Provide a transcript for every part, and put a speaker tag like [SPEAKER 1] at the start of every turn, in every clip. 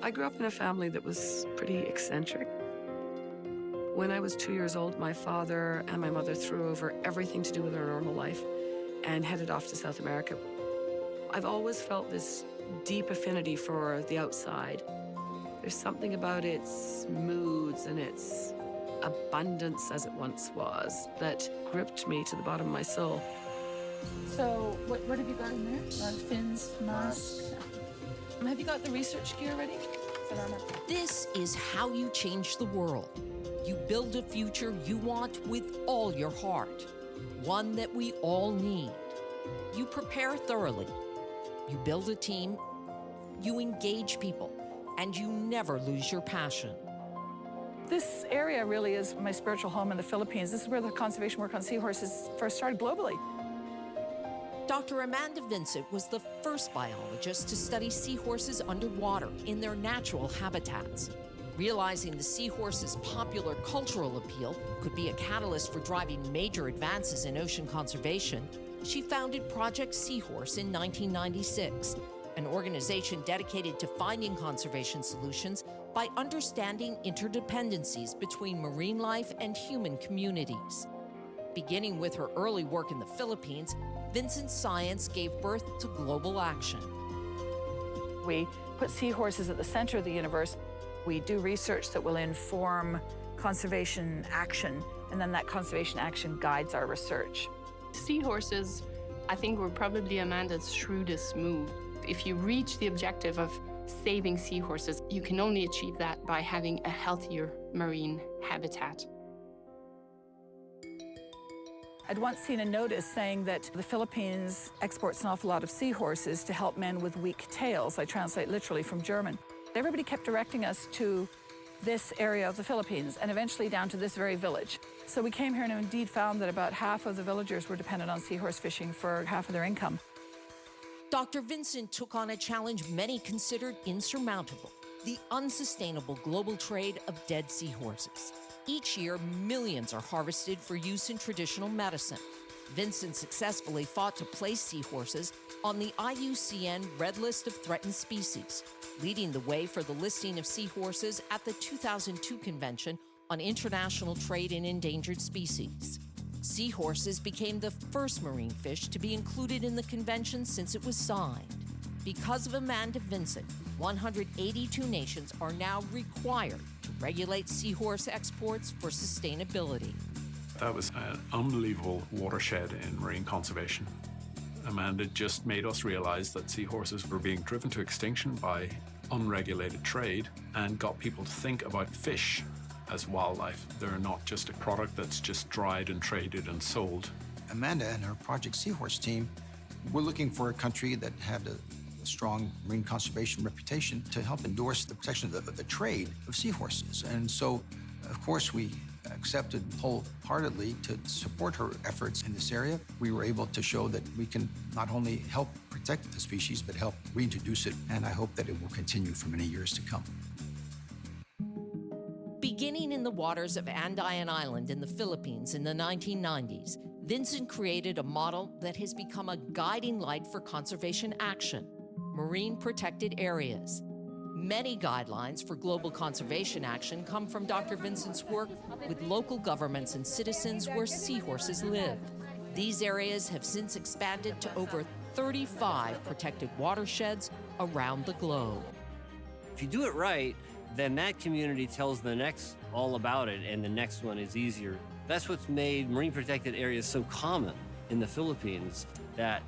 [SPEAKER 1] I grew up in a family that was pretty eccentric. When I was 2 years old, my father and my mother threw over everything to do with our normal life and headed off to South America. I've always felt this deep affinity for the outside. There's something about its moods and its abundance, as it once was, that gripped me to the bottom of my soul.
[SPEAKER 2] So what have you got in there? Fins, mask. Have you got the research gear ready?
[SPEAKER 3] This is how you change the world. You build a future you want with all your heart, one that we all need. You prepare thoroughly. You build a team. You engage people, and you never lose your passion.
[SPEAKER 2] This area really is my spiritual home in the Philippines. This is where the conservation work on seahorses first started globally.
[SPEAKER 3] Dr. Amanda Vincent was the first biologist to study seahorses underwater in their natural habitats. Realizing the seahorse's popular cultural appeal could be a catalyst for driving major advances in ocean conservation, she founded Project Seahorse in 1996, an organization dedicated to finding conservation solutions by understanding interdependencies between marine life and human communities. Beginning with her early work in the Philippines, Vincent's science gave birth to global action.
[SPEAKER 2] We put seahorses at the center of the universe. We do research that will inform conservation action, and then that conservation action guides our research.
[SPEAKER 4] Seahorses, I think, were probably Amanda's shrewdest move. If you reach the objective of saving seahorses, you can only achieve that by having a healthier marine habitat.
[SPEAKER 2] I'd once seen a notice saying that the Philippines exports an awful lot of seahorses to help men with weak tails. I translate literally from German. Everybody kept directing us to this area of the Philippines and eventually down to this very village. So we came here and indeed found that about half of the villagers were dependent on seahorse fishing for half of their income.
[SPEAKER 3] Dr. Vincent took on a challenge many considered insurmountable: the unsustainable global trade of dead seahorses. Each year, millions are harvested for use in traditional medicine. Vincent successfully fought to place seahorses on the IUCN Red List of Threatened Species, leading the way for the listing of seahorses at the 2002 Convention on International Trade in Endangered Species. Seahorses became the first marine fish to be included in the convention since it was signed. Because of Amanda Vincent, 182 nations are now required to regulate seahorse exports for sustainability.
[SPEAKER 5] That was an unbelievable watershed in marine conservation. Amanda just made us realize that seahorses were being driven to extinction by unregulated trade and got people to think about fish as wildlife. They're not just a product that's just dried and traded and sold.
[SPEAKER 6] Amanda and her Project Seahorse team were looking for a country that had a strong marine conservation reputation to help endorse the protection of the trade of seahorses. And so, of course, we accepted wholeheartedly to support her efforts in this area. We were able to show that we can not only help protect the species, but help reintroduce it, and I hope that it will continue for many years to come.
[SPEAKER 3] Beginning in the waters of Andayan Island in the Philippines in the 1990s, Vincent created a model that has become a guiding light for conservation action: marine protected areas. Many guidelines for global conservation action come from Dr. Vincent's work with local governments and citizens where seahorses live. These areas have since expanded to over 35 protected watersheds around the globe.
[SPEAKER 7] If you do it right, then that community tells the next all about it, and the next one is easier. That's what's made marine protected areas so common in the Philippines, that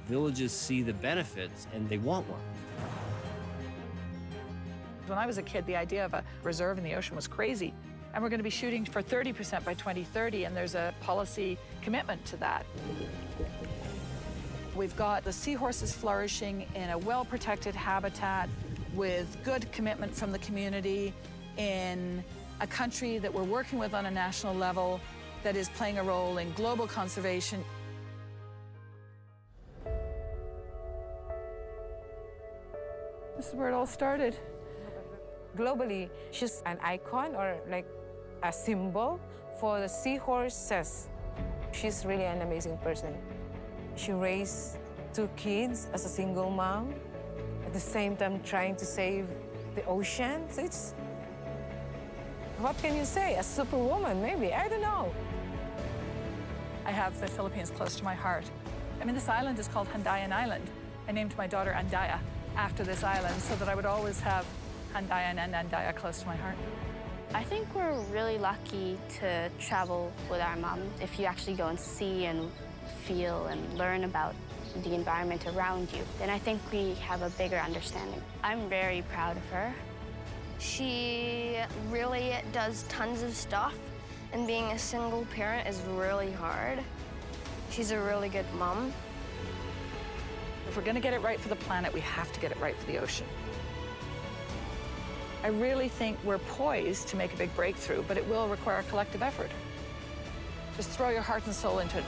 [SPEAKER 7] villages see the benefits and they want one.
[SPEAKER 2] When I was a kid, the idea of a reserve in the ocean was crazy. And we're going to be shooting for 30% by 2030, and there's a policy commitment to that. We've got the seahorses flourishing in a well-protected habitat with good commitment from the community in a country that we're working with on a national level that is playing a role in global conservation. This is where it all started.
[SPEAKER 8] Globally, she's an icon or like a symbol for the seahorses. She's really an amazing person. She raised 2 kids as a single mom, at the same time trying to save the ocean. It's, what can you say? A superwoman, maybe, I don't know.
[SPEAKER 2] I have the Philippines close to my heart. I mean, this island is called Handayan Island. I named my daughter Andaya after this island so that I would always have Handayan and Andaya close to my heart.
[SPEAKER 9] I think we're really lucky to travel with our mom. If you actually go and see and feel and learn about the environment around you, then I think we have a bigger understanding. I'm very proud of her.
[SPEAKER 10] She really does tons of stuff, and being a single parent is really hard. She's a really good mom.
[SPEAKER 2] If we're going to get it right for the planet, we have to get it right for the ocean. I really think we're poised to make a big breakthrough, but it will require a collective effort. Just throw your heart and soul into it.